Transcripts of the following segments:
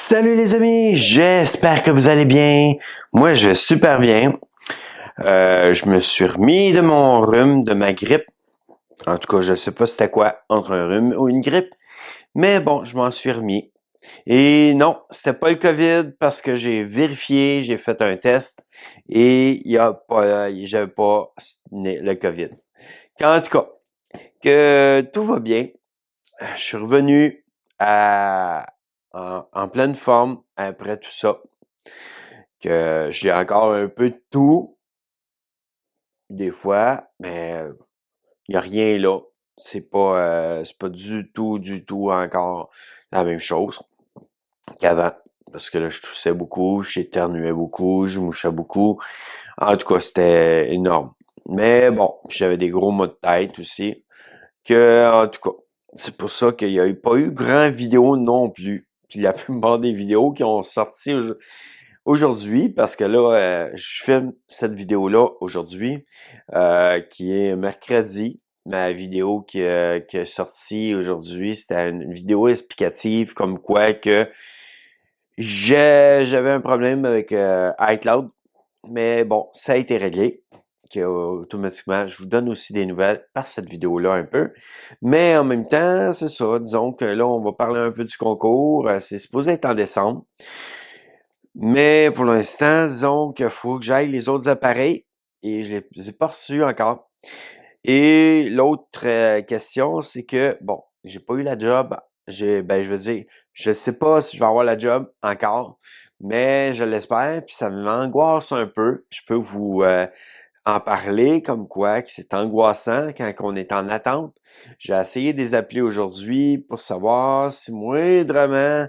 Salut les amis, j'espère que vous allez bien. Moi, je vais super bien. Je me suis remis de mon rhume, de ma grippe. En tout cas, je sais pas c'était quoi entre un rhume ou une grippe. Mais bon, je m'en suis remis. Et non, c'était pas le COVID parce que j'ai vérifié, j'ai fait un test et il y a pas, j'avais pas le COVID. En tout cas, que tout va bien. Je suis revenu en pleine forme après tout ça. Que j'ai encore un peu de tout, des fois, mais il n'y a rien là. C'est pas du tout encore la même chose qu'avant. Parce que là, je toussais beaucoup, j'éternuais beaucoup, je mouchais beaucoup. En tout cas, c'était énorme. Mais bon, j'avais des gros maux de tête aussi. En tout cas, c'est pour ça qu'il n'y a pas eu grand vidéo non plus. Puis la plupart des vidéos qui ont sorti aujourd'hui, parce que là, je filme cette vidéo-là aujourd'hui, qui est mercredi. Ma vidéo qui est sortie aujourd'hui, c'était une vidéo explicative comme quoi que j'avais un problème avec iCloud, mais bon, ça a été réglé. Que, automatiquement, je vous donne aussi des nouvelles par cette vidéo-là un peu. Mais en même temps, c'est ça. Disons que là, on va parler un peu du concours. C'est supposé être en décembre. Mais pour l'instant, disons qu'il faut que j'aille les autres appareils et je les ai pas reçus encore. Et l'autre question, c'est que, bon, j'ai pas eu la job. Je veux dire, je sais pas si je vais avoir la job encore, mais je l'espère, puis ça m'angoisse un peu. Je peux vous en parler comme quoi que c'est angoissant quand on est en attente. J'ai essayé de les appeler aujourd'hui pour savoir si moindrement,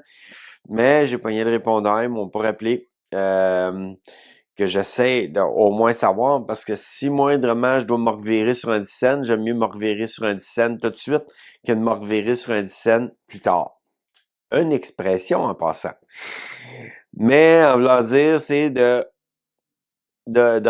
mais j'ai pogné le répondeur, ils m'ont pas rappelé. Que j'essaie au moins savoir, parce que si moindrement je dois me revirer sur un 10 cents, j'aime mieux me revirer sur un 10 cents tout de suite que de me revirer sur un 10 cents plus tard. Une expression en passant. Mais en voulant dire, c'est de, de,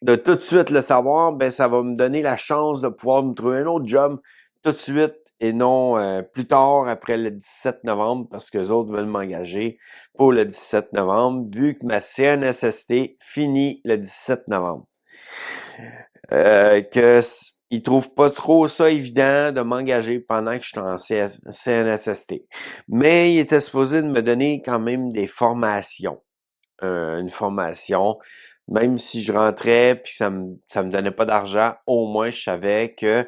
de tout de suite le savoir, ben ça va me donner la chance de pouvoir me trouver un autre job tout de suite et non plus tard après le 17 novembre parce que les autres veulent m'engager pour le 17 novembre vu que ma CNSST finit le 17 novembre. Ils trouvent pas trop ça évident de m'engager pendant que je suis en CNSST. Mais ils étaient supposés de me donner quand même des formations. Une formation, même si je rentrais puis que ça me donnait pas d'argent, au moins je savais que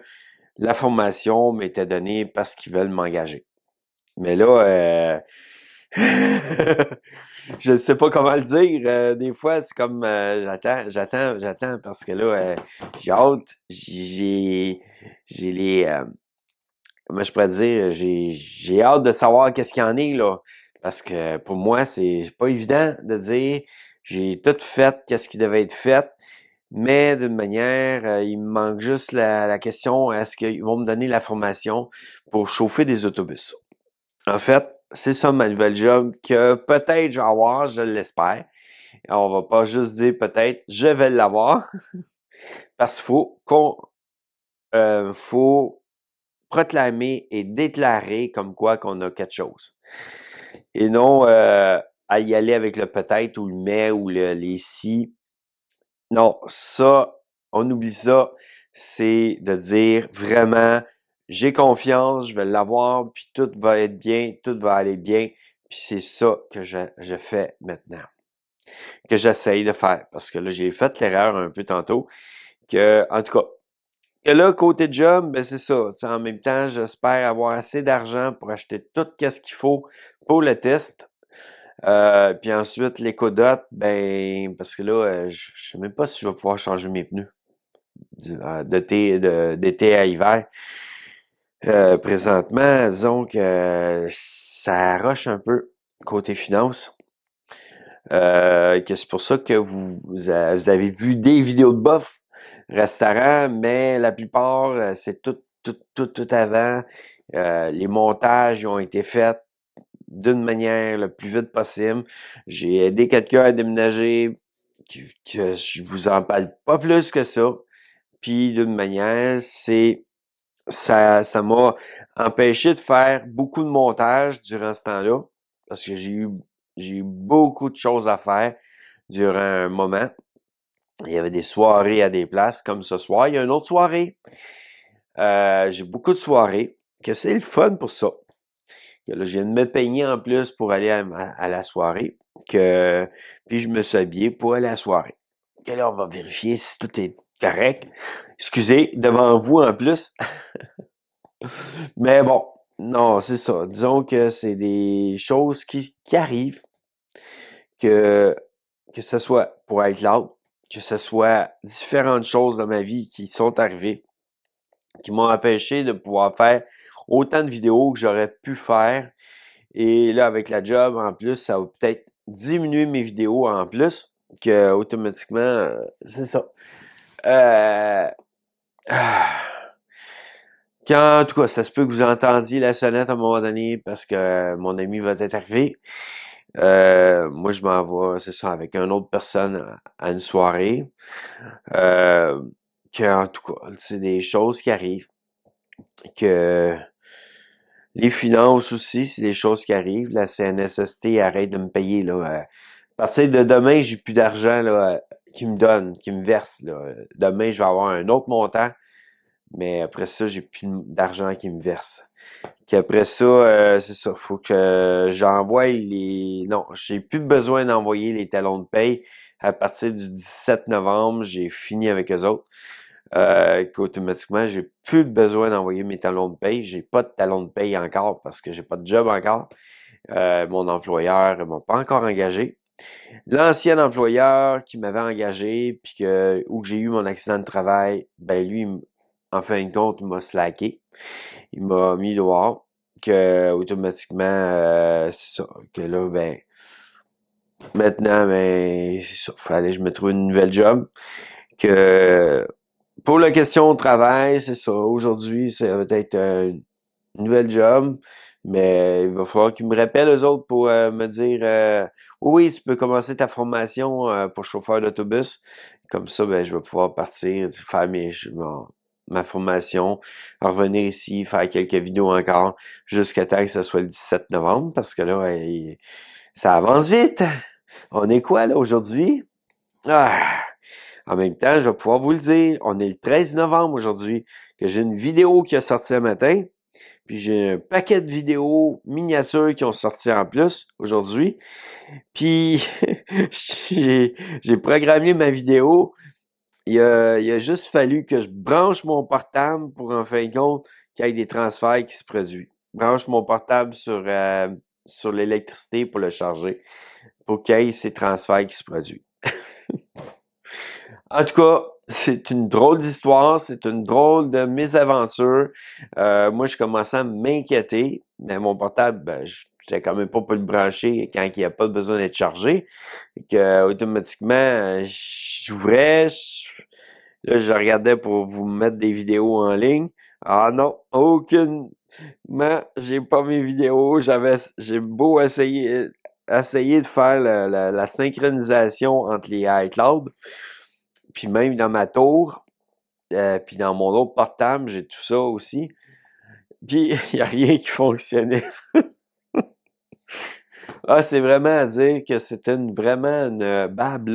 la formation m'était donnée parce qu'ils veulent m'engager. Mais là, je sais pas comment le dire. Des fois, c'est comme j'attends parce que là, j'ai hâte. J'ai les comment je pourrais dire, j'ai hâte de savoir qu'est-ce qu'il y en est là. Parce que pour moi, c'est pas évident de dire j'ai tout fait, qu'est-ce qui devait être fait. Mais d'une manière, il me manque juste la question, est-ce qu'ils vont me donner la formation pour chauffer des autobus? En fait, c'est ça ma nouvelle job que peut-être je vais avoir, je l'espère. On va pas juste dire peut-être, je vais l'avoir. Parce qu'il faut proclamer et déclarer comme quoi qu'on a quelque chose. Et non à y aller avec le peut-être ou le mais ou les si. Non, ça, on oublie ça. C'est de dire vraiment, j'ai confiance, je vais l'avoir, puis tout va être bien, tout va aller bien. Puis c'est ça que je fais maintenant. Que j'essaye de faire. Parce que là, j'ai fait l'erreur un peu tantôt. En tout cas, que là, côté job, ben c'est ça. T'sais, en même temps, j'espère avoir assez d'argent pour acheter tout ce qu'il faut pour le test. Puis ensuite, l'écodote, ben, parce que là, je sais même pas si je vais pouvoir changer mes pneus d'été à hiver. Présentement, disons que ça arroche un peu côté finance. Que c'est pour ça que vous avez vu des vidéos de bof restaurant, mais la plupart, c'est tout avant. Les montages ont été faits d'une manière le plus vite possible. J'ai aidé quelqu'un à déménager, que je vous en parle pas plus que ça. Puis d'une manière, ça m'a empêché de faire beaucoup de montage durant ce temps-là, parce que j'ai eu J'ai eu beaucoup de choses à faire durant un moment. Il y avait des soirées à des places, comme ce soir, il y a une autre soirée. J'ai beaucoup de soirées, que c'est le fun pour ça. Que là, je viens de me payer en plus pour aller à la soirée. Puis je me suis habillé pour aller à la soirée. Que là, on va vérifier si tout est correct. Excusez, devant vous en plus. Mais bon, non, c'est ça. Disons que c'est des choses qui arrivent, que, que ce soit pour iCloud, que ce soit différentes choses dans ma vie qui sont arrivées, qui m'ont empêché de pouvoir faire autant de vidéos que j'aurais pu faire. Et là, avec la job, en plus, ça va peut-être diminuer mes vidéos en plus, que automatiquement, c'est ça. Euh, ah, en tout cas, ça se peut que vous entendiez la sonnette à un moment donné parce que mon ami va être arrivé. Moi, je m'en vais, c'est ça, avec une autre personne à une soirée. Euh, en tout cas, c'est des choses qui arrivent. Que les finances aussi, c'est des choses qui arrivent. La CNSST arrête de me payer, là. À partir de demain, j'ai plus d'argent, là, qui me donne, qui me verse, là. Demain, je vais avoir un autre montant, mais après ça, j'ai plus d'argent qui me verse. Qu'après ça, c'est ça, faut que j'envoie les... Non, j'ai plus besoin d'envoyer les talons de paye. À partir du 17 novembre, j'ai fini avec eux autres. Qu'automatiquement, j'ai plus besoin d'envoyer mes talons de paye. J'ai pas de talons de paye encore parce que j'ai pas de job encore. Mon employeur m'a pas encore engagé. L'ancien employeur qui m'avait engagé, puis où j'ai eu mon accident de travail, ben lui, en fin de compte, il m'a slacké. Il m'a mis dehors. Que automatiquement, c'est ça. Que là, ben, maintenant, ben, c'est ça. Fallait que je me trouve une nouvelle job. Que pour la question de travail, c'est ça. Aujourd'hui, ça va être une nouvelle job. Mais il va falloir qu'ils me rappellent eux autres pour me dire oui, tu peux commencer ta formation pour chauffeur d'autobus. Comme ça, ben, je vais pouvoir partir, faire ma formation, revenir ici, faire quelques vidéos encore, jusqu'à temps que ce soit le 17 novembre, parce que là, ça avance vite. On est quoi là aujourd'hui? Ah! En même temps, je vais pouvoir vous le dire, on est le 13 novembre aujourd'hui, que j'ai une vidéo qui a sorti un matin. Puis j'ai un paquet de vidéos miniatures qui ont sorti en plus aujourd'hui. Puis j'ai programmé ma vidéo. Il a juste fallu que je branche mon portable pour, en fin de compte, qu'il y ait des transferts qui se produisent. Branche mon portable sur l'électricité pour le charger, pour qu'il y ait ces transferts qui se produisent. En tout cas, c'est une drôle d'histoire, c'est une drôle de mésaventure. Moi, je commençais à m'inquiéter, mais mon portable, ben, j'étais quand même pas pour le brancher quand il n'y a pas besoin d'être chargé. Et que, automatiquement, j'ouvrais, là, je regardais pour vous mettre des vidéos en ligne. Ah non, aucune. Mais j'ai pas mes vidéos. J'ai beau essayer de faire la synchronisation entre les iCloud. Puis même dans ma tour, puis dans mon autre portable, j'ai tout ça aussi. Puis il n'y a rien qui fonctionnait. Ah, c'est vraiment à dire que c'était vraiment une bad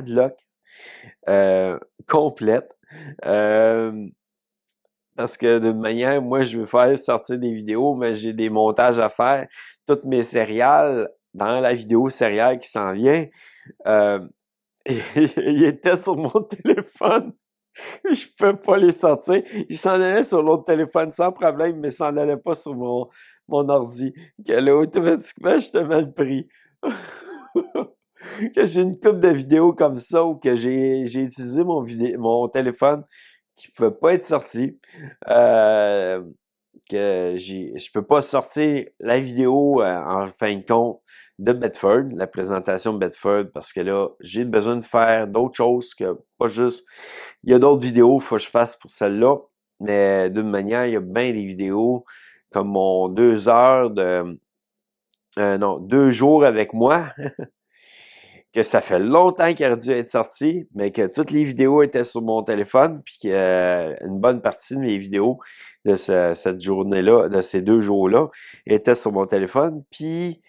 luck complète. Euh, parce que d'une manière, moi, je veux faire sortir des vidéos, mais j'ai des montages à faire. Toutes mes céréales, dans la vidéo céréales qui s'en vient, euh, il était sur mon téléphone. Je peux pas les sortir. Il s'en allait sur l'autre téléphone sans problème, mais il s'en allait pas sur mon ordi. Que là, automatiquement, j'étais mal pris. Que j'ai une couple de vidéos comme ça où que j'ai utilisé mon téléphone qui pouvait pas être sorti. Euh, je peux pas sortir la vidéo en fin de compte de Bedford, la présentation de Bedford, parce que là, j'ai besoin de faire d'autres choses que pas juste. Il y a d'autres vidéos qu'il faut que je fasse pour celle-là, mais d'une manière, il y a bien des vidéos comme mon 2 heures de non, 2 jours avec moi, que ça fait longtemps qu'il aurait dû être sorti, mais que toutes les vidéos étaient sur mon téléphone, puis que une bonne partie de mes vidéos de cette journée-là, de ces 2 jours-là, étaient sur mon téléphone, puis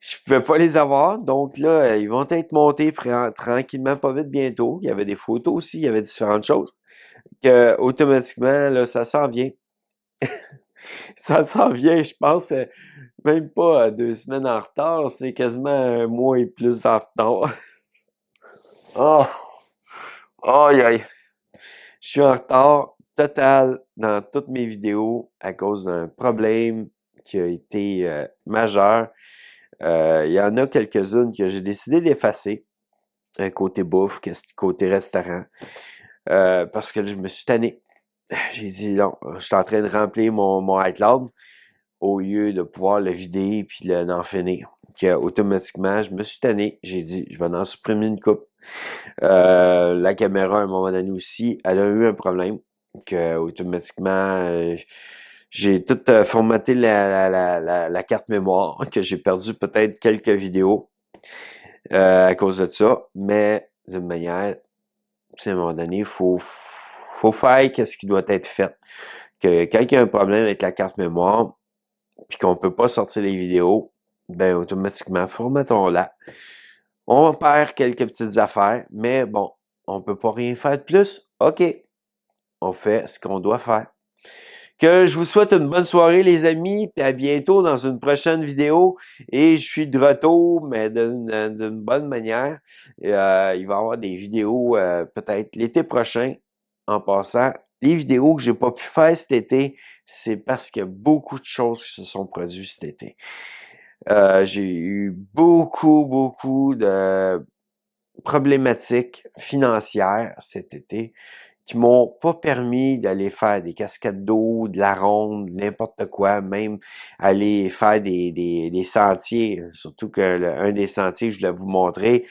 je pouvais pas les avoir. Donc là, ils vont être montés tranquillement, pas vite bientôt. Il y avait des photos aussi, il y avait différentes choses. Que automatiquement, là, ça s'en vient. Ça s'en vient, je pense, même pas 2 semaines en retard, c'est quasiment un mois et plus en retard. Oh, aïe, aïe. Je suis en retard total dans toutes mes vidéos à cause d'un problème qui a été majeur. Il y en a quelques-unes que j'ai décidé d'effacer, côté bouffe, côté restaurant, parce que je me suis tanné. J'ai dit non, je suis en train de remplir mon iCloud au lieu de pouvoir le vider puis d'en finir. Automatiquement, je me suis tanné. J'ai dit, je vais en supprimer une coupe. La caméra, à un moment donné aussi, elle a eu un problème. Automatiquement, j'ai tout formaté la carte mémoire, que j'ai perdu peut-être quelques vidéos à cause de ça. Mais d'une manière, à un moment donné, faut faire ce qui doit être fait. Que quand il y a un problème avec la carte mémoire, puis qu'on peut pas sortir les vidéos, ben automatiquement, formatons-la. On perd quelques petites affaires, mais bon, on peut pas rien faire de plus. OK, on fait ce qu'on doit faire. Que je vous souhaite une bonne soirée, les amis, puis à bientôt dans une prochaine vidéo. Et je suis de retour, mais d'une bonne manière. Il va y avoir des vidéos peut-être l'été prochain. En passant, les vidéos que j'ai pas pu faire cet été, c'est parce qu'il y a beaucoup de choses qui se sont produites cet été. J'ai eu beaucoup de problématiques financières cet été qui m'ont pas permis d'aller faire des cascades d'eau, de la ronde, n'importe quoi, même aller faire des sentiers. Surtout que un des sentiers, je voulais vous montrer,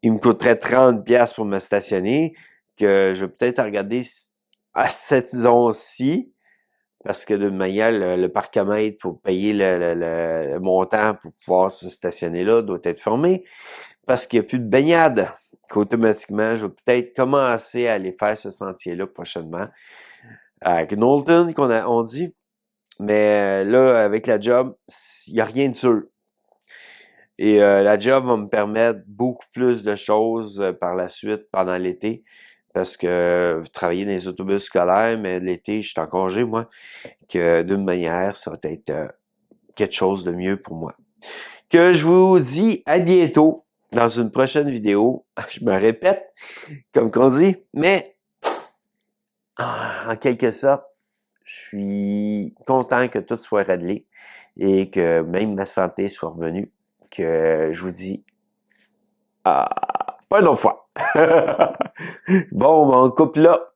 il me coûterait 30$ pour me stationner, que je vais peut-être regarder à cette zone-ci, parce que d'une manière, le parcomètre pour payer le montant pour pouvoir se stationner là doit être fermé, parce qu'il n'y a plus de baignade. Qu'automatiquement, je vais peut-être commencer à aller faire ce sentier-là prochainement. À Knowlton, on dit. Mais là, avec la job, il n'y a rien de sûr. Et la job va me permettre beaucoup plus de choses par la suite, pendant l'été. Parce que travailler dans les autobus scolaires, mais l'été, je suis en congé, moi. Que d'une manière, ça va être quelque chose de mieux pour moi. Que je vous dis à bientôt dans une prochaine vidéo. Je me répète, comme qu'on dit, mais en quelque sorte, je suis content que tout soit réglé et que même ma santé soit revenue. Que je vous dis, pas une autre fois. Bon, on coupe là.